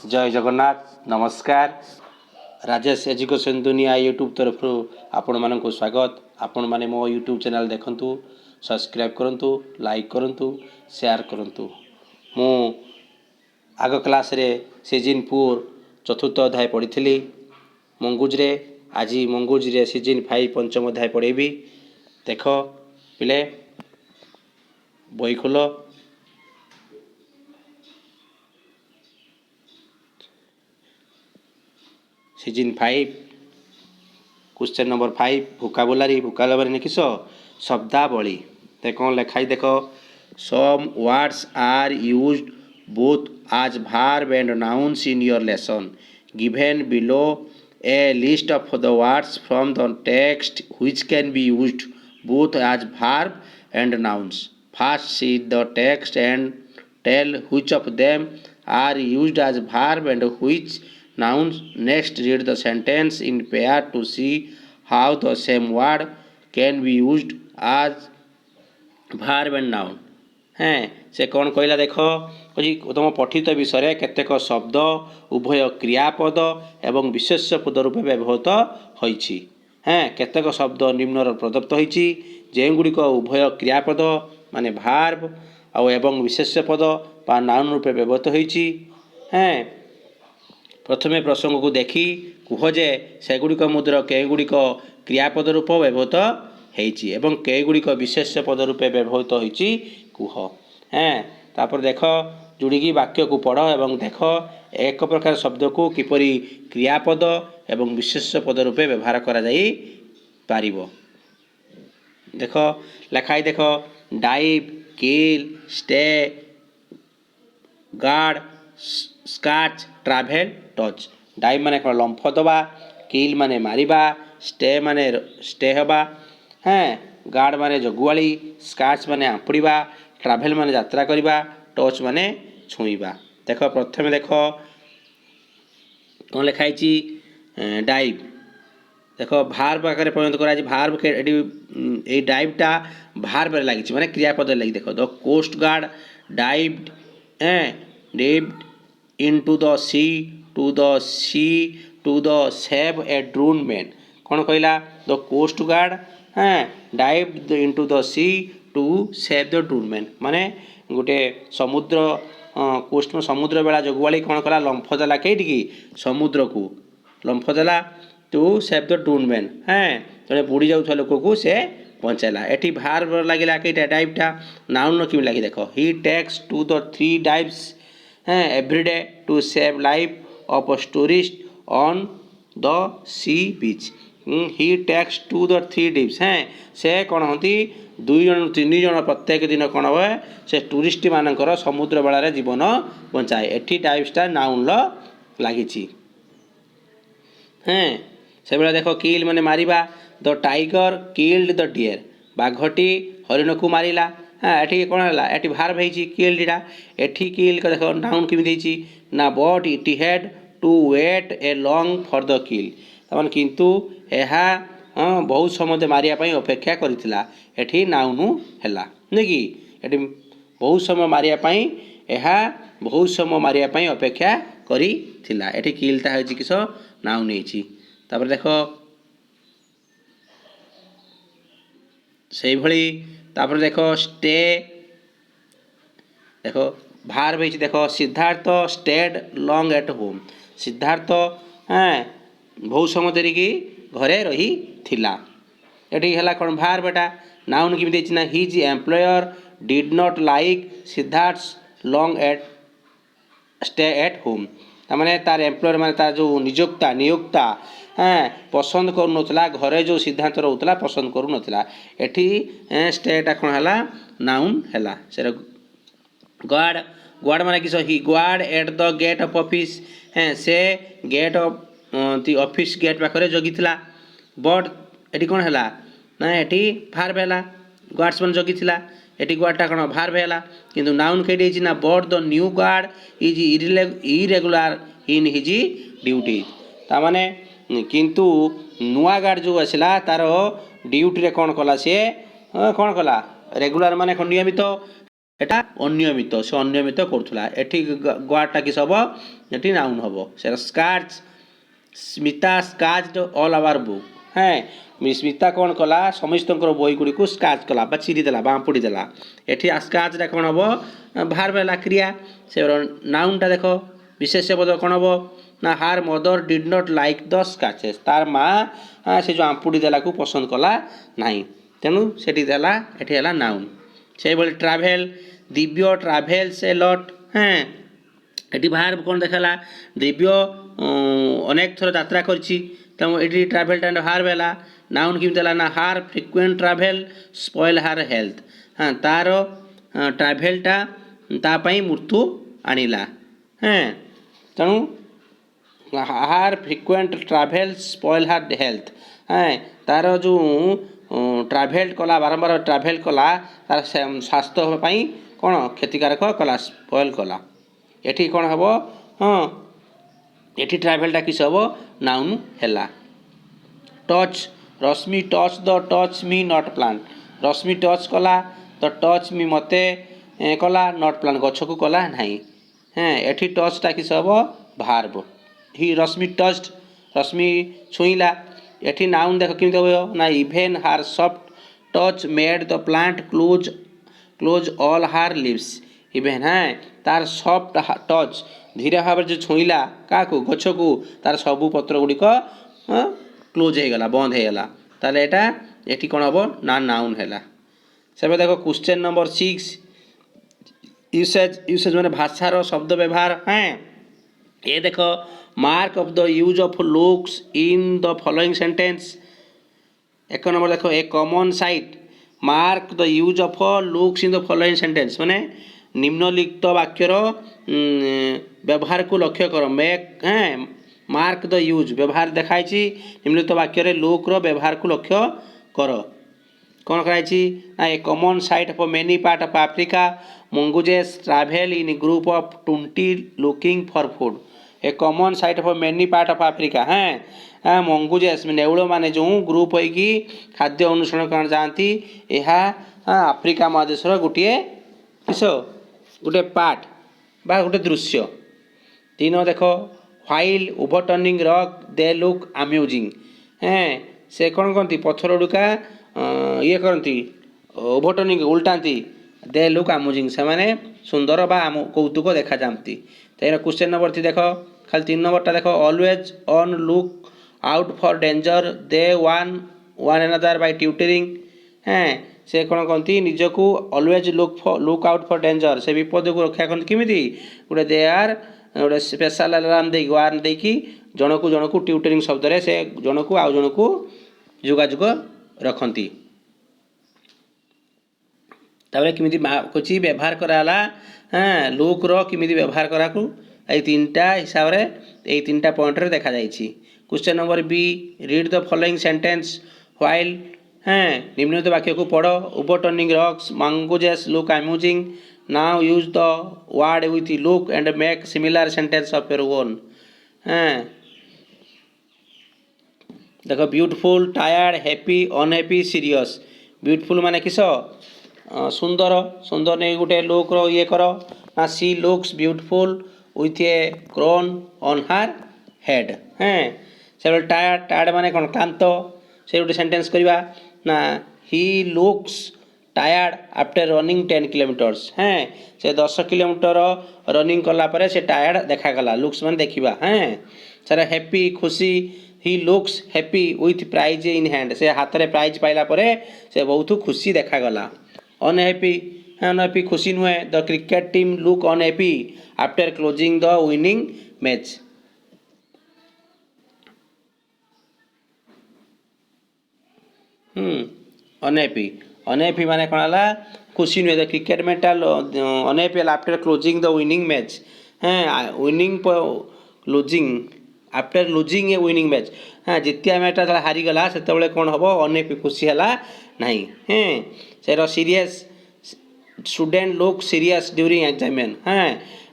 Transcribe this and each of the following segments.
जय जगन्नाथ नमस्कार। राजेश एजुकेशन दुनिया यूट्यूब तरफ आपण मानक स्वागत। आपण माने मो यूट्यूब चैनल देखंतु, सब्सक्राइब करंतु, लाइक करंतु, शेयर करंतु। मु आग क्लास रे सीजन 4 चतुर्थ अध्याय पढ़ी मंगुज रे। आज मंगुज रे सीजन 5 पंचम अध्याय पढ़ेबी। देख पिले बही खोल। सीजन 5 क्वेश्चन नंबर 5 भोकाबुलारी लिखिस शब्दावली। देख कौन लिखाई देख some words are used both as verb and nouns in your lesson. Given below a list of the words from the text which can be used both as verb and nouns. First see the text and tell which of them are used as verb and which nouns. Next read the sentence in pair to see how the same word can be used as verb and noun. हैं से कौन कहला देख तुम पठित विषय केतेक शब्द उभय क्रियापद एवं विशेष्य पद रूपे व्यवहृत होइछि। हैं केतेक शब्द निम्न प्रदत्त होइछि जेगुड़िक उभय क्रियापद माने भार्ब एवं विशेष्य पद बा नाउन रूपे व्यवहृत होइछि। हैं प्रथमे प्रसंग को देखी कुह जे सेगुड़िक मुद्र केगुड़िक क्रियापद रूप व्यवहृत होइछि एवं केगुड़िक विशेष्य पद रूपे व्यवहृत होइछि कुह। हैं तापर देख जोड़िकी वाक्य को पढ़ एवं देख एक प्रकार शब्द को किपरि क्रियापद एवं विशेष्य पद रूपे व्यवहार करा जाई पारिबो। देख लेखाई देख dive, kill, stay, guard, sketch, travel, touch. Dive माने कौन लंफ दबा, किल माने मारिबा, स्टे माने स्टे हबा, हैं गार्ड माने जगुआली, स्काच माने आंपुड़ीबा, ट्राभेल माने यात्रा करिबा, टच माने छुईबा। देख प्रथमे देख कौन लिखाई डाइव। देख भार्ब आकार परिणत करा भार्ब के ए डाइवटा भार्ब लगी माने क्रियापद लगी। देख the coast guard dived dived into the sea to the save a drown man. कौन कहला the coast guard dived into the sea to save the Druon man माने गोटे समुद्र कोस्ट में समुद्र बेला जगुआली कौन कला लंफ देला कईटिकी समुद्र को लंफ देला to save the Druon man. जड़े बुड़ी जाऊा लोक को से बचाला। एटी भार्ब लगे कईटा डाइवटा नाउन कि लगे देख he takes to the 3 dives every day to save life of tourist on the sea beach. He takes to the 3 dips से कौन होती 2 जन 3 जन प्रत्येक दिन कौन हुए से टूरिस्ट मानकर समुद्र बेलार जीवन बचाए। एटी डाइव्सटा नाउन लगी से बेला देख किल माने मारिबा the tiger killed the deer. बाघटी हरिण को मारिला। एटी कौन है एटी भार्ब होइछि किल्डटा। एटी किल देख नाउन किमिति ना but it had to wait a long for the kill. तमान किंतु एहा बहुत समय मारिया पई अपेक्षा करिथिला। एठी नाउन हैला नै कि एठी बहुत समय मारिया पई एहा बहुत समय मारिया पई अपेक्षा करिथिला। एठी किलटा होइछि किस नाउन हेछि। तापर देख सेही भली तापर देख स्टे। देख भार्ब होइछि देख Siddharth stayed long at home. Siddharth बहुत समय धरिकी घरे रही थिला। एटी हला कौन भार्ब बेटा नाउन किमि देछि ना his employer did not like Siddharth long at stay at home. तार तार एम्प्लॉयर माने तार जो नियोक्ता पसंद करूनथला घरे जो सिद्धांत रोला पसंद करूनथला। एठी स्टेटा कौन हला नाउन हला। से गार्ड गार्ड माने किस he guard at the gate of office से gate of the office gate पाखरे जगिथिला। बट एटी कौन हैला ना एटी भार्ब हैला। गार्ड्स मन जगिथिला एटी गार्डटा कौन भार्ब हैला किंतु नाउन केडी छि ना but the new guard is irregular in his duty. ता माने किंतु नुआ गार्ड जो आसला तार ड्यूटी रे कौन कला से कौन कला रेगुलर माने नियमित एटा अनियमित से अनियमित करुला एठी गाटा किस हम ये नाउन हम से sketch Smita sketched all over book हैं स्मिता कौन कला समस्त बही गुड़ी को स्काच कला चिरीदेला बाँपुड़ी देला एठी स्काचटा कौन हम भार बेला क्रिया से नाउनटा देख विशेष पद कौन हम ना her mother did not like the sketches तार माँ से जो आंपुड़ी देला को पसंद कला नहीं तेणु सेठी देला एठी है नाउन से भाई ट्राभेल दिव्य ट्राभेल्स ए लट हैं एटी बाहर कौन देखला दिव्य अनेक थर यात्रा करछि तेणु ये ट्राभेलटा बाहर बेला नाउन किम देला ना हार फ्रिक्वेंट ट्राभेल स्पॉइल हार हेल्थ हाँ तार ट्राभेलटा तापाई मृत्यु आनिला हैं तेणु हार फ्रिक्वेंट ट्राभेल स्पॉइल हार हेल्थ हैं तार जो ट्राभेल कला बारंबार ट्राभेल कला तार स्वास्थ्य कौन क्षतिकारक कला स्पॉइल कला एठी कौन हम हाँ एठी ट्राभेलटा किस हम नाउन हैला touch Rashmi touch the touch me not plant Rashmi touch कला तो टच मी मते कला नॉट प्लांट गछ को कला नहीं हाँ एठी टचटा किस हम भार्ब ही रश्मि टच्ड रश्मि छुईला एठी नाउन देख केमती हो ना इभेन हार soft touch made the plant close all हार लिव्स इभेन हाँ तार सॉफ्ट टच धीरे भाव जो छुईला क्या गछ को तार सबू पत्र गुड़िक क्लोज हो गला बंद हो गला ताले एटा एठी कौन हम ना नाउन है से देखो क्वेश्चन नंबर 6 यूसेज माने भाषार शब्द व्यवहार हैं ये देखो mark of the use of looks in the following sentence एक नंबर देखो a common sight mark the use of looks in the following sentence माने निम्नलिखित वाक्यर व्यवहार को लक्ष्य कर मेक हैं मार्क द यूज व्यवहार देखाई निम्नलिखित वाक्य लुक्र व्यवहार को लक्ष्य कर कौन कराई a common sight of many part of Africa mongooses travel in group of 20 looking for food a common sight of many part of Africa हैं मंगुजेस नेउल माने जो ग्रुप होगी खाद्य अनुसरण कर जाती यह आफ्रिका महादेशर गोटे किस गोटे पार्ट बा गोटे दृश्य तीन देख while overturning rock they look amusing हैं से कौन कहती पत्थर गुड़िका ये करती ओवरटर्निंग उल्टाती दे लुक अम्यूजिंग से माने सुंदर बा कौतुक देखा जाती तो क्वेश्चन नंबर 3 देख खाली 3 नंबरटा देख always on look out for danger they one another by tutoring हैं से कौन कहती निजको always look out for danger से विपद को रक्षा करते किमिति गोटे दे आर गोटे स्पेशल अलार्म दे वार्न देकी जनकू ट्यूटरिंग शब्द से जनकू आउ जनकू जोगाजोग रखती तापर किमिति कुछ व्यवहार कराला हाँ लुक किमिति व्यवहार कराकू ये 3टा हिसाब रे ये 3टा पॉइंट रे देखा जाइछि question number B read the following sentence while हाँ निम्नलिखित वाक्य को पढ़ो overturning rocks mongooses look amusing now use the word with look and make similar sentence of your own हाँ देखो beautiful tired happy unhappy serious beautiful माने किस सुंदर सुंदर नहीं गोटे लुक रो ये करो ना she looks beautiful with a crown on her head हैं से टायर्ड टायर्ड माने कौन क्लांत से गोटे सेंटेंस करवा ना he looks tired after running 10 kilometres हैं से 10 किलोमीटर रनिंग कला परे से टायर्ड देखागला लुक्स मान देखा हैं सर हैप्पी खुशी he looks happy with prize in hand से हाथ में प्राइज पाइला परे से बहुत खुशी देखागला अनहैप्पी अनहैप्पी खुशी नुहे the cricket team look unhappy after closing the winning match unhappy unhappy माने कौन है खुशी नुहे the cricket mental unhappy after closing the winning match हैं विनिंग लुजिंग आफ्टर लुजिंग ए विनिंग मैच हाँ जितिया मैचटा हारीगला से कौन हम अनहैप्पी खुशी है नहीं हैं से serious student look serious during examine हाँ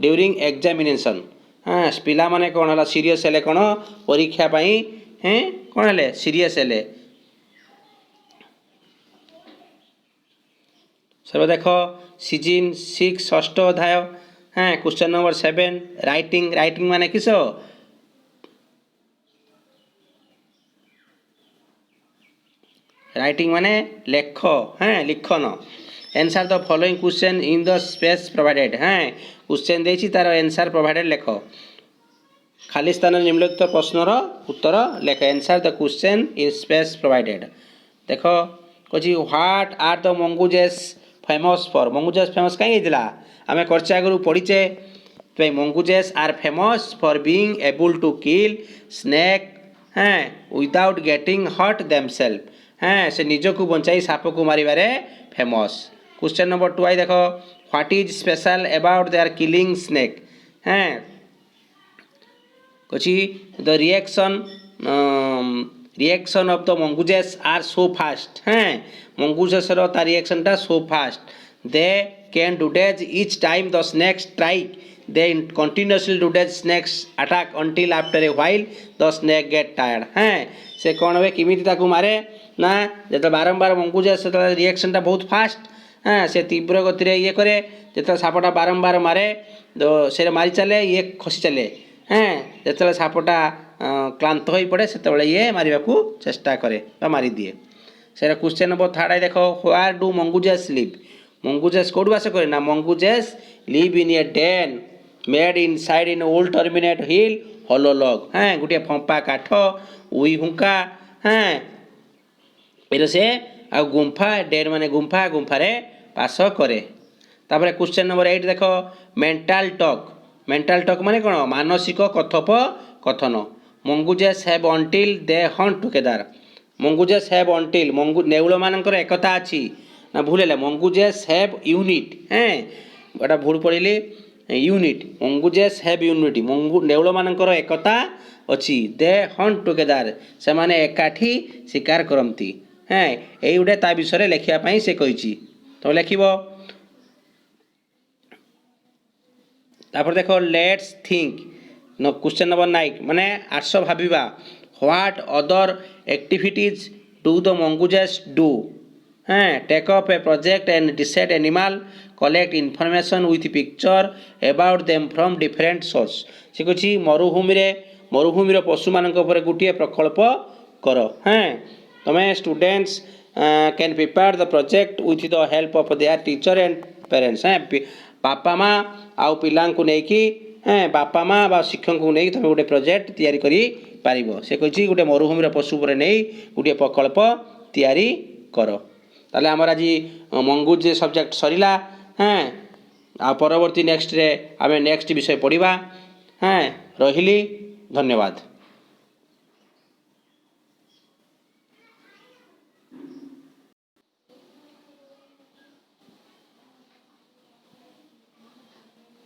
ड्यूरिंग एग्जामिनेशन हाँ पिला माने कौन है सीरियस है कौन परीक्षा हैं कौन है सीरियस है सर्व देख सीजन 6 षष्ठ अध्याय। हाँ क्वेश्चन नंबर 7 राइटिंग। राइटिंग माने किस राइटिंग माने लेख। हाँ लिखन। Answer the following question in the space provided. हाँ क्वेश्चन देछि तार आंसर प्रोवाइडेड लेख। खाली स्थान निम्नलिखित प्रश्नर उत्तर लेख। Answer the question in space provided. देख कही what are the mongooses famous for. Mongooses famous कहीं आम करचे आगु पढ़ीचे mongooses are famous for being able to kill snake हाँ विदाउट गेटिंग हर्ट देमसेल्फ। हाँ से निजक बचाई साप को मारे फेमस। क्वेश्चन नंबर 2 आई देख what is special about they are killing snake. हाँ कही the reaction of the mongooses are so fast. हाँ मंगूजेस ता रिएक्शन टा so fast. They can dodge each time the snake strike. They continuously dodges snakes attack until after a while the snake get tired. हाँ से कौन हुए किमिति ताकू मारे ना जो बारंबार मंगूजेस रिएक्शन टा बहुत फास्ट। हाँ से तीव्र गति रे ये करे जो सापटा बारंबार मारे तो से मारी चले ये खसी चले। हाँ जो सापटा क्लांत हो पड़े से ये मारे चेष्टा करे मारी दिए। से क्वेश्चन नंबर 3 देख where do mongooses live. Mongooses कौट बास करे ना mongooses live in a den made inside in old terminate hill hollow log. हाँ गोटे फंपा काठ उई हुंका। हाँ ये से आ गुंफा डेन माने गुंफा गुंफारे पास करे। तापर क्वेश्चन नंबर 8 देख मेंटल टॉक। मेंटल टॉक माने कौन मानसिक कथोपकथन। Mongooses have until they hunt together. Mongooses have until नेउल मानकर एकता अच्छी ना भूल है मंगूजेस हैव यूनिट। हाँ गोटा भूल पढ़ी यूनिट मंगूजेस हैव यूनिट नेउल मानकर एकता अच्छी। दे हंट टुगेदर से माने एकाठी शिकार करती। हाँ यही गोटे ता विषय लिखापी से कही तो लिख तापर देख लेट्स थिंक क्वेश्चन नंबर 9 माने आस भाविबा what other activities do the mongooses do. हाँ take up a project and decide animal collect information with picture about them from different source. से कही मरुभूमि पशु मान गोटे प्रकल्प कर। हाँ तुम्हें students can prepare the project with the help of their teacher and parents. हाँ बापा माँ आउ पिला नहीं हाँ बापा माँ बा शिक्षक को नहीं तुम गोटे प्रोजेक्ट तैयारी करी पारिबो। से कही गोटे मरुभूमि पशु पर नहीं गोटे प्रकल्प तैयारी कर। ताले आमर आज मंगूज सब्जेक्ट सरिला। हाँ आ परवर्ती नेक्स्ट रे आमे नेक्स्ट विषय पढ़िबा। हाँ रहिली धन्यवाद।